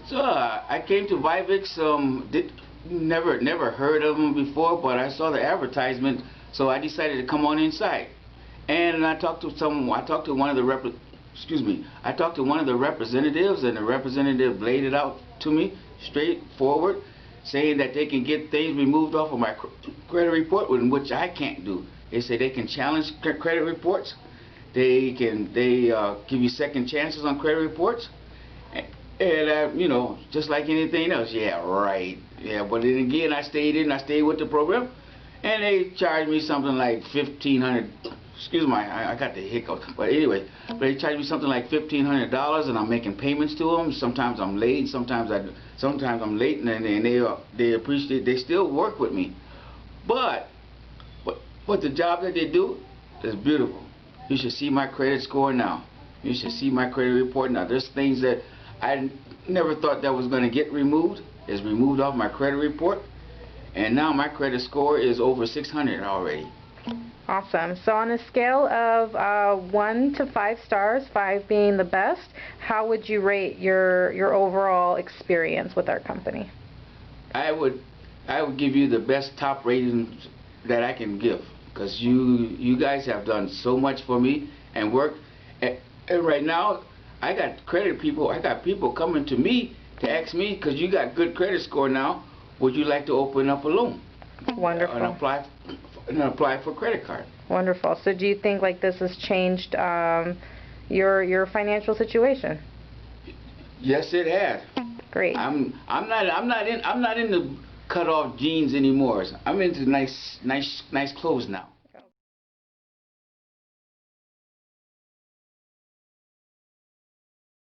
So I came to Vivix. Never heard of them before, but I saw the advertisement, so I decided to come on inside. And I talked to someone. I talked to one of the I talked to one of the representatives, and the representative laid it out to me straightforward, saying that they can get things removed off of my credit report, which I can't do. They say they can challenge credit reports. They give you second chances on credit reports. And you know, just like anything else. Yeah, right. Yeah, but then again, I stayed with the program, and they charged me something like $1,500. Excuse me, I got the hiccup. But anyway, they charged me something like $1,500, and I'm making payments to them. Sometimes I'm late. Sometimes I'm late, and they appreciate. They still work with me. But the job that they do is beautiful. You should see my credit score now. You should see my credit report now. There's things that I never thought that was going to get removed. It's removed off my credit report, and now my credit score is over 600 already. Awesome. So on a scale of 1 to 5 stars, 5 being the best, how would you rate your overall experience with our company? I would give you the best top ratings that I can give, because you guys have done so much for me and work. And right now, I got people coming to me to ask me, because you got good credit score now, would you like to open up a loan? Wonderful. And apply for credit card. Wonderful. So do you think like this has changed your financial situation? Yes, it has. Great. I'm not in the cut off jeans anymore. I'm into nice clothes now.